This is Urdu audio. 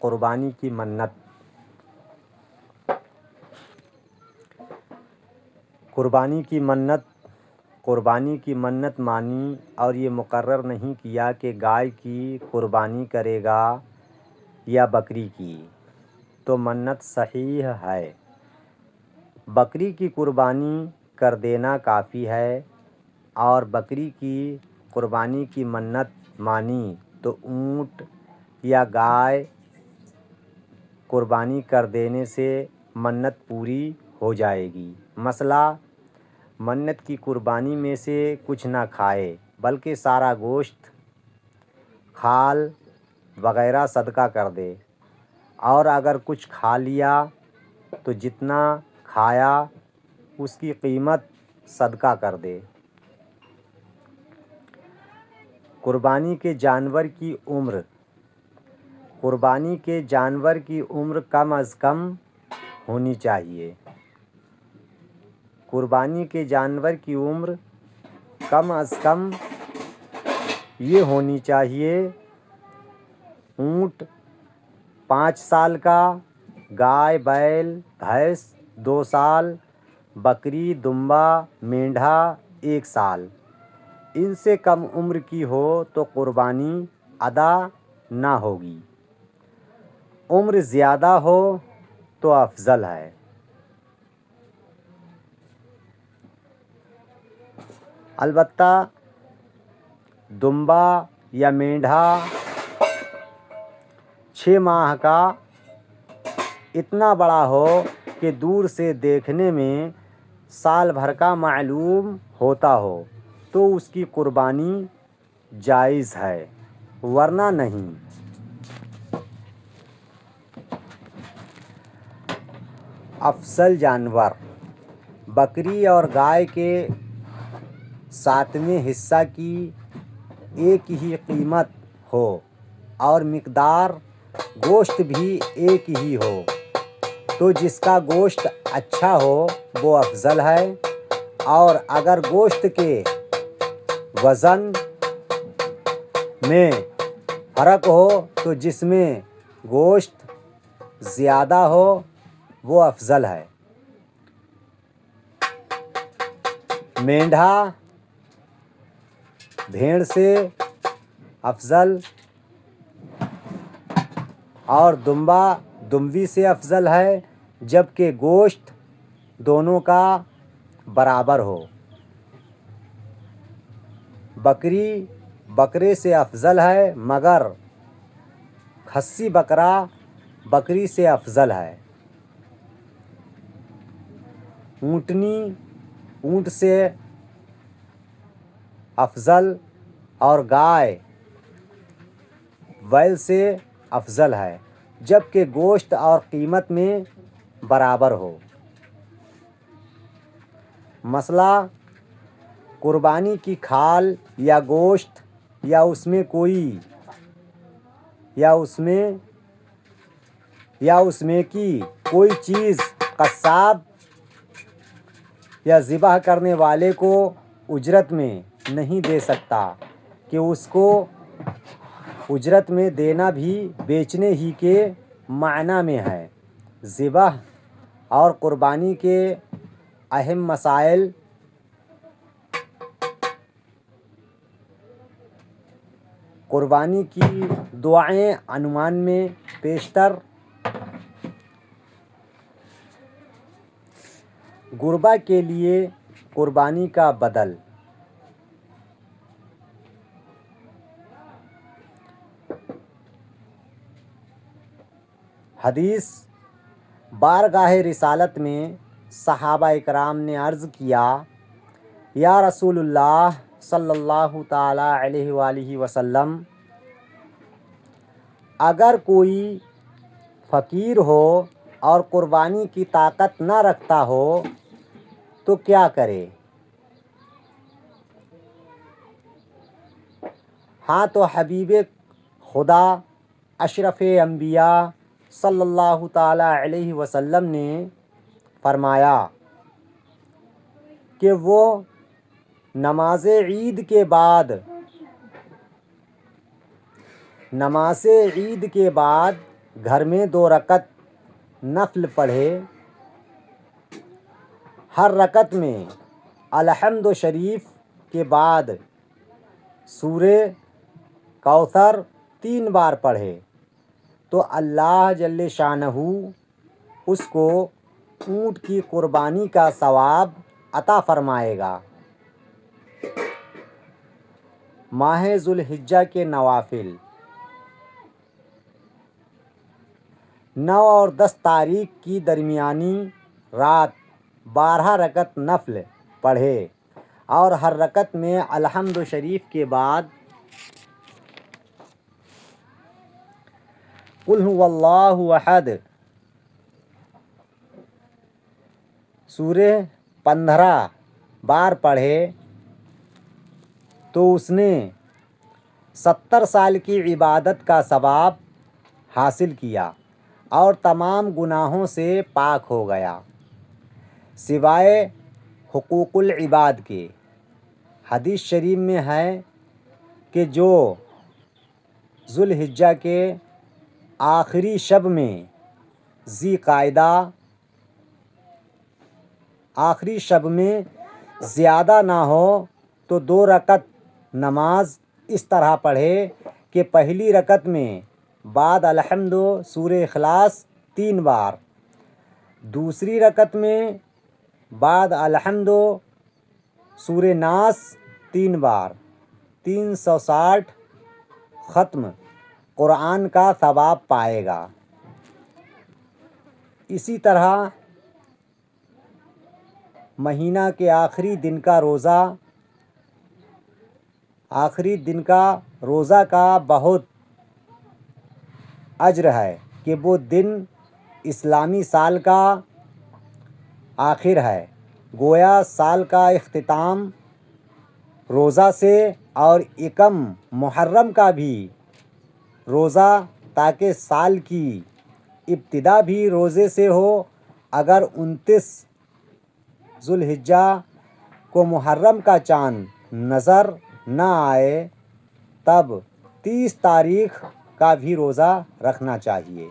قربانی کی منت۔ قربانی کی منت مانی اور یہ مقرر نہیں کیا کہ گائے کی قربانی کرے گا یا بکری کی، تو منت صحیح ہے۔ بکری کی قربانی کر دینا کافی ہے، اور بکری کی قربانی کی منت مانی تو اونٹ یا گائے قربانی کر دینے سے منت پوری ہو جائے گی۔ مسئلہ، منت کی قربانی میں سے کچھ نہ کھائے بلکہ سارا گوشت، کھال وغیرہ صدقہ کر دے، اور اگر کچھ کھا لیا تو جتنا کھایا اس کی قیمت صدقہ کر دے۔ قربانی کے جانور کی عمر۔ قربانی کے جانور کی عمر کم از کم ہونی چاہیے۔ قربانی کے جانور کی عمر کم از کم یہ ہونی چاہیے: اونٹ 5 سال کا، گائے بیل بھینس 2 سال، بکری دمبا مینڈھا 1 سال۔ ان سے کم عمر کی ہو تو قربانی ادا نہ ہوگی۔ عمر زیادہ ہو تو افضل ہے۔ البتہ دمبا یا مینڈھا 6 ماہ کا اتنا بڑا ہو کہ دور سے دیکھنے میں سال بھر کا معلوم ہوتا ہو تو اس کی قربانی جائز ہے، ورنہ نہیں۔ افضل جانور۔ بکری اور گائے کے 7ویں حصہ کی ایک ہی قیمت ہو اور مقدار گوشت بھی ایک ہی ہو تو جس کا گوشت اچھا ہو وہ افضل ہے، اور اگر گوشت کے وزن میں فرق ہو تو جس میں گوشت زیادہ ہو وہ افضل ہے۔ مینڈھا بھیڑ سے افضل اور دمبا دمبی سے افضل ہے، جبکہ گوشت دونوں کا برابر ہو۔ بکری بکرے سے افضل ہے، مگر خصی بکرا بکری سے افضل ہے۔ اونٹنی اونٹ سے افضل اور گائے بیل سے افضل ہے، جبکہ گوشت اور قیمت میں برابر ہو۔ مسئلہ، قربانی کی کھال یا گوشت یا اس میں کی کوئی چیز قصاب یا ذبح کرنے والے کو اجرت میں نہیں دے سکتا کہ اس کو اجرت میں دینا بھی بیچنے ہی کے معنی میں ہے۔ ذبح اور قربانی کے اہم مسائل: قربانی کی دعائیں عنوان میں پیشتر: غربا کے لیے قربانی کا بدل۔ حدیث: بارگاہ رسالت میں صحابہ اکرام نے عرض کیا: یا رسول اللہ صلی اللہ تعالیٰ علیہ وآلہ وسلم، اگر کوئی فقیر ہو اور قربانی کی طاقت نہ رکھتا ہو تو کیا کرے؟ ہاں تو حبیب خدا اشرف انبیاء صلی اللہ تعالیٰ علیہ وسلم نے فرمایا کہ وہ نماز عید کے بعد گھر میں 2 رکعت نفل پڑھے، ہر رکعت میں الحمد شریف کے بعد سورہ کوثر 3 بار پڑھے تو اللہ جل شانہ اس کو اونٹ کی قربانی کا ثواب عطا فرمائے گا۔ ماہ ذو الحجہ کے نوافل 9 اور 10 تاریخ کی درمیانی رات 12 رکعت نفل پڑھے اور ہر رکعت میں الحمد شریف کے بعد قل هو اللہ احد سورہ 15 بار پڑھے تو اس نے 70 سال کی عبادت کا ثواب حاصل کیا اور تمام گناہوں سے پاک ہو گیا سوائے حقوق العباد کے۔ حدیث شریف میں ہے کہ جو ذو الحجہ کے آخری شب میں ذی قعدہ آخری شب میں زیادہ نہ ہو تو 2 رکعت نماز اس طرح پڑھے کہ پہلی رکعت میں بعد الحمد سورہ اخلاص 3 بار، دوسری رکعت میں بعد الحمد سورہ ناس 3 بار، 360 ختم قرآن کا ثواب پائے گا۔ اسی طرح مہینہ کے آخری دن کا روزہ کا بہت اجر ہے کہ وہ دن اسلامی سال کا آخر ہے، گویا سال کا اختتام روزہ سے اور 1 محرم کا بھی روزہ تاکہ سال کی ابتدا بھی روزے سے ہو۔ اگر 29 ذو الحجہ کو محرم کا چاند نظر نہ آئے تب 30 تاریخ کا بھی روزہ رکھنا چاہیے۔